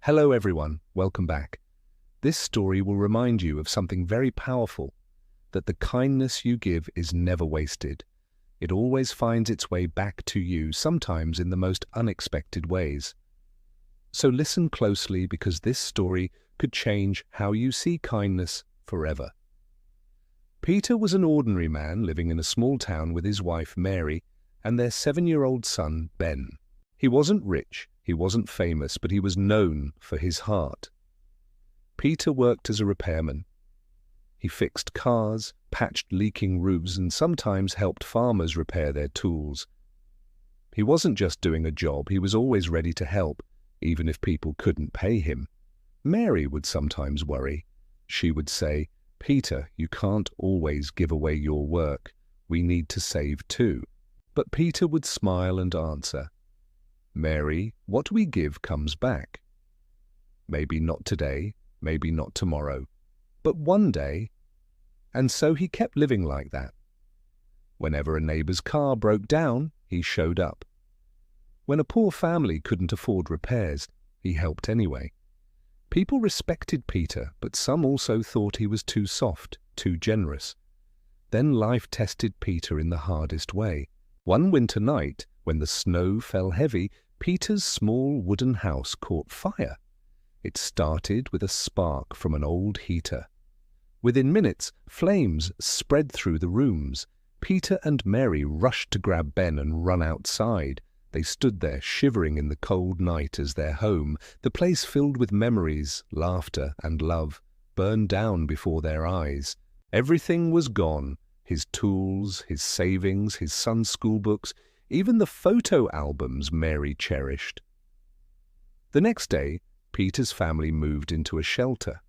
Hello everyone, welcome back. This story will remind you of something very powerful, that the kindness you give is never wasted. It always finds its way back to you, sometimes in the most unexpected ways. So listen closely because this story could change how you see kindness forever. Peter was an ordinary man living in a small town with his wife Mary and their 7-year-old son Ben. He wasn't rich, he wasn't famous, but he was known for his heart. Peter worked as a repairman. He fixed cars, patched leaking roofs, and sometimes helped farmers repair their tools. He wasn't just doing a job, he was always ready to help, even if people couldn't pay him. Mary would sometimes worry. She would say, "Peter, you can't always give away your work. We need to save too." But Peter would smile and answer, "Mary, what we give comes back. Maybe not today, maybe not tomorrow, but one day." And so he kept living like that. Whenever a neighbor's car broke down, he showed up. When a poor family couldn't afford repairs, he helped anyway. People respected Peter, but some also thought he was too soft, too generous. Then life tested Peter in the hardest way. One winter night, when the snow fell heavy, Peter's small wooden house caught fire. It started with a spark from an old heater. Within minutes, flames spread through the rooms. Peter and Mary rushed to grab Ben and run outside. They stood there shivering in the cold night as their home, the place filled with memories, laughter and love, burned down before their eyes. Everything was gone. His tools, his savings, his son's school books, even the photo albums Mary cherished. The next day, Peter's family moved into a shelter.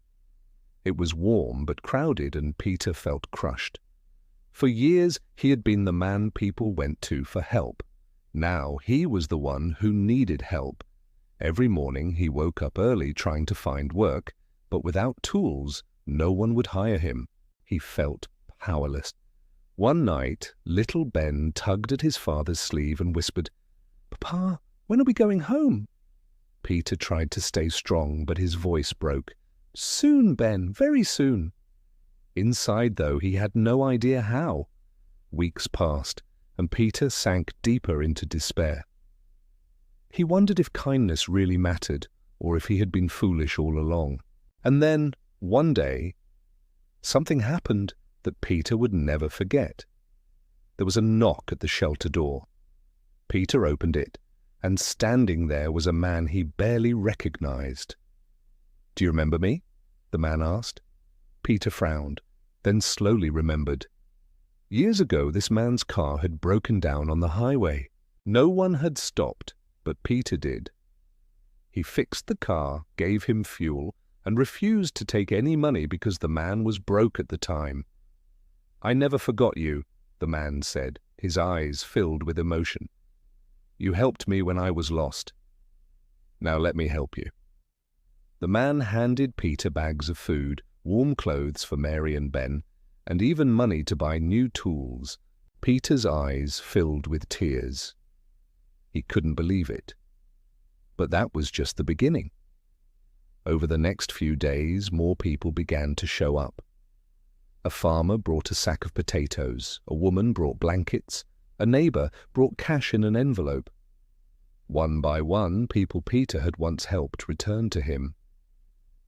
It was warm but crowded, and Peter felt crushed. For years, he had been the man people went to for help. Now he was the one who needed help. Every morning he woke up early trying to find work, but without tools, no one would hire him. He felt powerless. One night, little Ben tugged at his father's sleeve and whispered, "Papa, when are we going home?" Peter tried to stay strong, but his voice broke. "Soon, Ben, very soon." Inside, though, he had no idea how. Weeks passed, and Peter sank deeper into despair. He wondered if kindness really mattered, or if he had been foolish all along. And then, one day, something happened that Peter would never forget. There was a knock at the shelter door. Peter opened it, and standing there was a man he barely recognized. "Do you remember me?" the man asked. Peter frowned, then slowly remembered. Years ago, this man's car had broken down on the highway. No one had stopped, but Peter did. He fixed the car, gave him fuel, and refused to take any money because the man was broke at the time. "I never forgot you," the man said, his eyes filled with emotion. "You helped me when I was lost. Now let me help you." The man handed Peter bags of food, warm clothes for Mary and Ben, and even money to buy new tools. Peter's eyes filled with tears. He couldn't believe it. But that was just the beginning. Over the next few days, more people began to show up. A farmer brought a sack of potatoes, a woman brought blankets, a neighbor brought cash in an envelope. One by one, people Peter had once helped returned to him.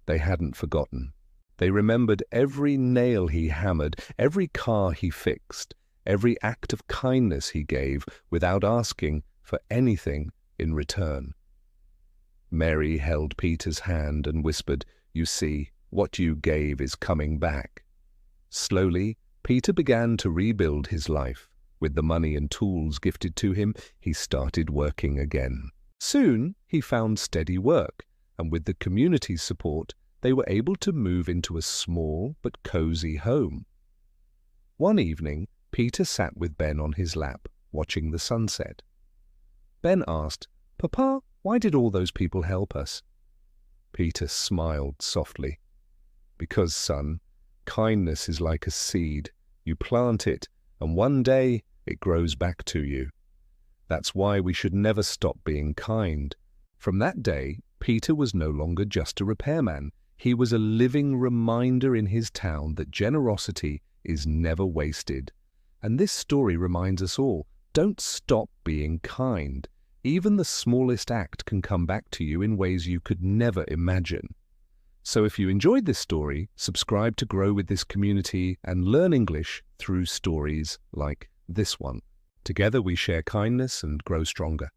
They hadn't forgotten. They remembered every nail he hammered, every car he fixed, every act of kindness he gave without asking for anything in return. Mary held Peter's hand and whispered, "You see, what you gave is coming back." Slowly, Peter began to rebuild his life. With the money and tools gifted to him, he started working again. Soon, he found steady work, and with the community's support, they were able to move into a small but cozy home. One evening, Peter sat with Ben on his lap, watching the sunset. Ben asked, "Papa, why did all those people help us?" Peter smiled softly. "Because, son, kindness is like a seed. You plant it, and one day it grows back to you. That's why we should never stop being kind. From that day, Peter was no longer just a repairman. He was a living reminder in his town that generosity is never wasted. And this story reminds us all, don't stop being kind. Even the smallest act can come back to you in ways you could never imagine. So if you enjoyed this story, subscribe to grow with this community and learn English through stories like this one. Together we share kindness and grow stronger.